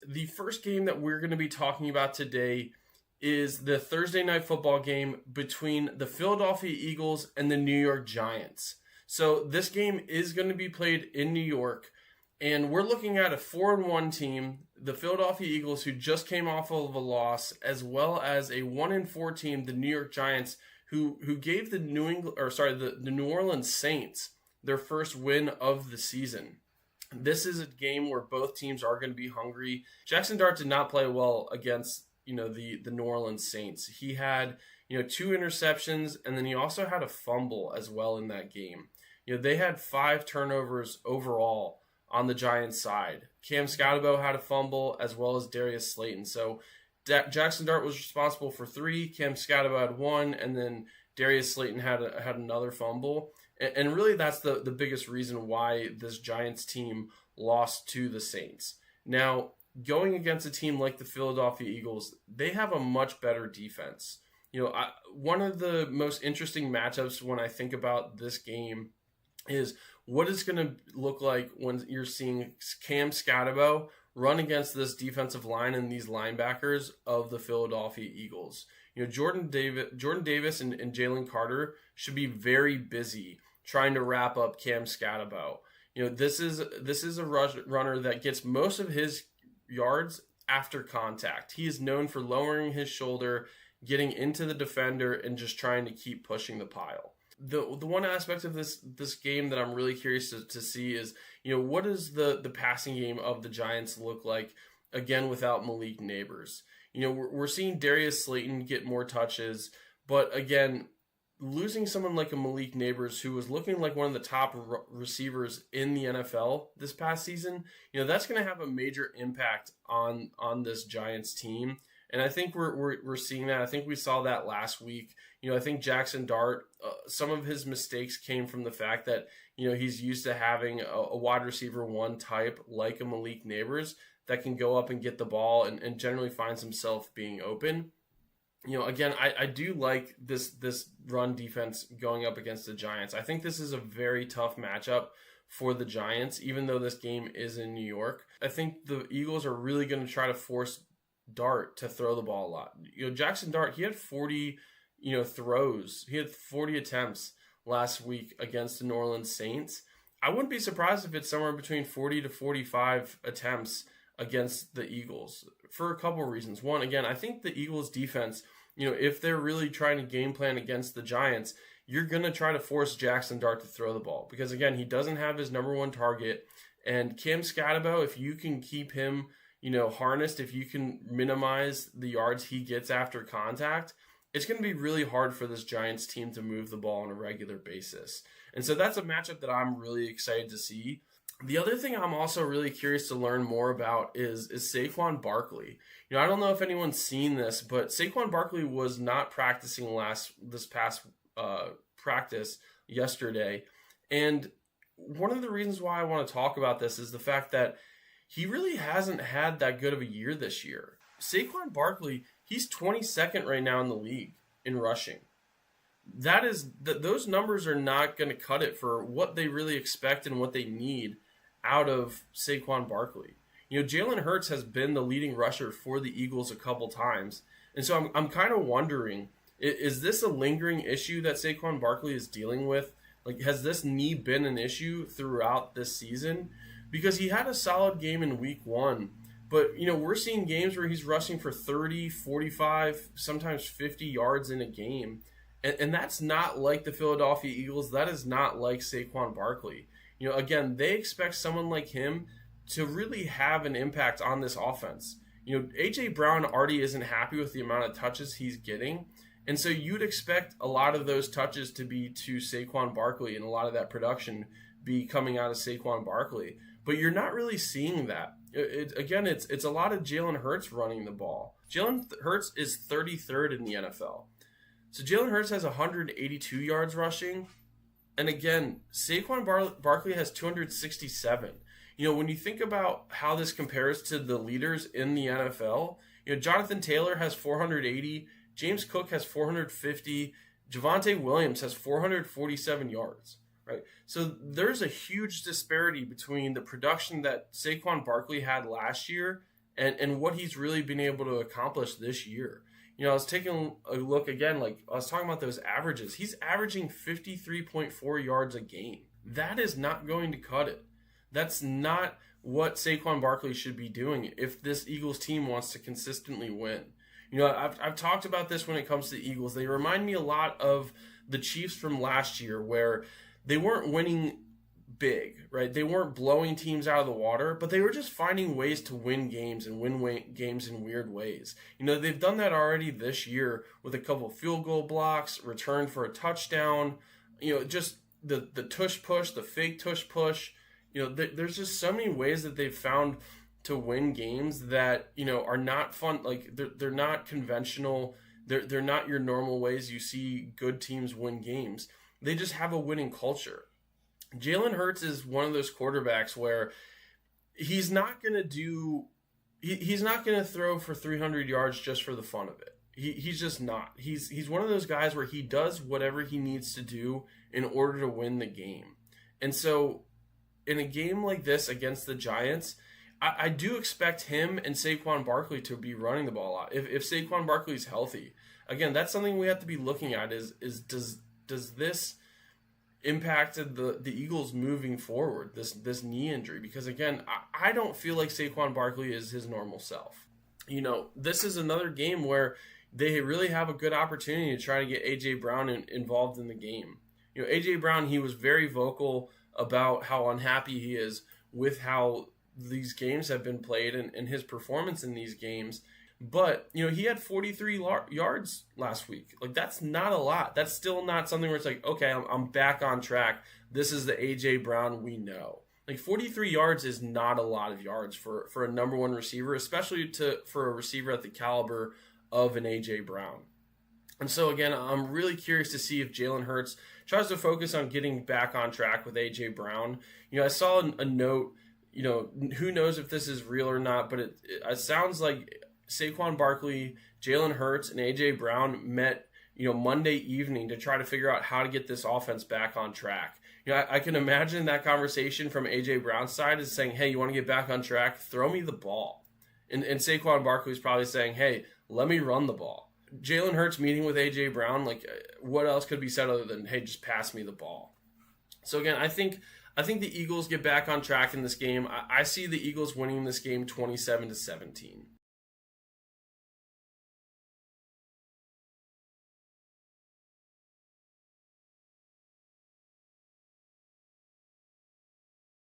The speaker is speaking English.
the first game that we're going to be talking about today is the Thursday night football game between the Philadelphia Eagles and the New York Giants. So this game is going to be played in New York, and we're looking at a 4-1 team, the Philadelphia Eagles, who just came off of a loss, as well as a 1-4 team, the New York Giants, who gave the New Orleans Saints their first win of the season. This is a game where both teams are going to be hungry. Jackson Dart did not play well against the New Orleans Saints. He had 2 interceptions, and then he also had a fumble as well in that game. They had 5 turnovers overall on the Giants side. Cam Scatterbo had a fumble as well as Darius Slayton. So Jackson Dart was responsible for 3, Cam Scatterbo had 1, and then Darius Slayton had another fumble. And really that's the biggest reason why this Giants team lost to the Saints. Now, going against a team like the Philadelphia Eagles, they have a much better defense. One of the most interesting matchups when I think about this game is what it's going to look like when you're seeing Cam Scatterbo run against this defensive line and these linebackers of the Philadelphia Eagles. Jordan Davis and Jalen Carter should be very busy trying to wrap up Cam Scatterbo. This is a runner that gets most of his yards after contact. He is known for lowering his shoulder, getting into the defender, and just trying to keep pushing the pile. The one aspect of this game that I'm really curious to see is, what does the passing game of the Giants look like, again, without Malik Neighbors? We're seeing Darius Slayton get more touches, but again, losing someone like a Malik Neighbors, who was looking like one of the top receivers in the NFL this past season, that's going to have a major impact on this Giants team. And I think we're seeing that. I think we saw that last week. I think Jackson Dart, some of his mistakes came from the fact that, he's used to having a wide receiver 1 type like a Malik Neighbors that can go up and get the ball and generally finds himself being open. Again, I do like this run defense going up against the Giants. I think this is a very tough matchup for the Giants, even though this game is in New York. I think the Eagles are really going to try to force Dart to throw the ball a lot. Jackson Dart, he had 40, throws. He had 40 attempts last week against the New Orleans Saints. I wouldn't be surprised if it's somewhere between 40 to 45 attempts against the Eagles for a couple of reasons. One, again, I think the Eagles defense, if they're really trying to game plan against the Giants, you're going to try to force Jackson Dart to throw the ball because, again, he doesn't have his number 1 target. And Cam Scatterbo, if you can keep him harnessed, if you can minimize the yards he gets after contact, it's going to be really hard for this Giants team to move the ball on a regular basis. And so that's a matchup that I'm really excited to see. The other thing I'm also really curious to learn more about is Saquon Barkley. I don't know if anyone's seen this, but Saquon Barkley was not practicing this past practice yesterday. And one of the reasons why I want to talk about this is the fact that he really hasn't had that good of a year this year. Saquon Barkley, he's 22nd right now in the league in rushing. Those numbers are not going to cut it for what they really expect and what they need out of Saquon Barkley. Jalen Hurts has been the leading rusher for the Eagles a couple times. And so I'm kind of wondering, is this a lingering issue that Saquon Barkley is dealing with? Like, has this knee been an issue throughout this season? Because he had a solid game in week 1, but, we're seeing games where he's rushing for 30, 45, sometimes 50 yards in a game. And that's not like the Philadelphia Eagles. That is not like Saquon Barkley. Again, they expect someone like him to really have an impact on this offense. A.J. Brown already isn't happy with the amount of touches he's getting. And so you'd expect a lot of those touches to be to Saquon Barkley and a lot of that production be coming out of Saquon Barkley. But you're not really seeing that. It's a lot of Jalen Hurts running the ball. Jalen Hurts is 33rd in the NFL. So Jalen Hurts has 182 yards rushing. And again, Saquon Barkley has 267. When you think about how this compares to the leaders in the NFL, Jonathan Taylor has 480, James Cook has 450, Javonte Williams has 447 yards. Right, so there's a huge disparity between the production that Saquon Barkley had last year and what he's really been able to accomplish this year. I was taking a look again, like I was talking about those averages. He's averaging 53.4 yards a game. That is not going to cut it. That's not what Saquon Barkley should be doing if this Eagles team wants to consistently win. I've talked about this when it comes to the Eagles. They remind me a lot of the Chiefs from last year, where they weren't winning big, right? They weren't blowing teams out of the water, but they were just finding ways to win games and win games in weird ways. They've done that already this year with a couple field goal blocks, return for a touchdown, just the tush push, the fake tush push. There's just so many ways that they've found to win games that, are not fun. Like they're not conventional. They're not your normal ways you see good teams win games. They just have a winning culture. Jalen Hurts is one of those quarterbacks where he's not going to throw for 300 yards just for the fun of it. He's just not. He's one of those guys where he does whatever he needs to do in order to win the game. And so in a game like this against the Giants, I do expect him and Saquon Barkley to be running the ball a lot. If Saquon Barkley's healthy, again, that's something we have to be looking at is does this impacted the Eagles moving forward, this knee injury? Because again, I don't feel like Saquon Barkley is his normal self. This is another game where they really have a good opportunity to try to get A.J. Brown involved in the game. A.J. Brown, he was very vocal about how unhappy he is with how these games have been played and his performance in these games. But, he had 43 yards last week. Like, that's not a lot. That's still not something where it's like, okay, I'm back on track. This is the A.J. Brown we know. Like, 43 yards is not a lot of yards for a number one receiver, especially for a receiver at the caliber of an A.J. Brown. And so, again, I'm really curious to see if Jalen Hurts tries to focus on getting back on track with A.J. Brown. I saw a note, who knows if this is real or not, but it sounds like Saquon Barkley, Jalen Hurts, and A.J. Brown met, Monday evening to try to figure out how to get this offense back on track. I can imagine that conversation from A.J. Brown's side is saying, hey, you want to get back on track? Throw me the ball. And Saquon Barkley's probably saying, hey, let me run the ball. Jalen Hurts meeting with A.J. Brown, like, what else could be said other than, hey, just pass me the ball? So again, I think the Eagles get back on track in this game. I see the Eagles winning this game 27-17.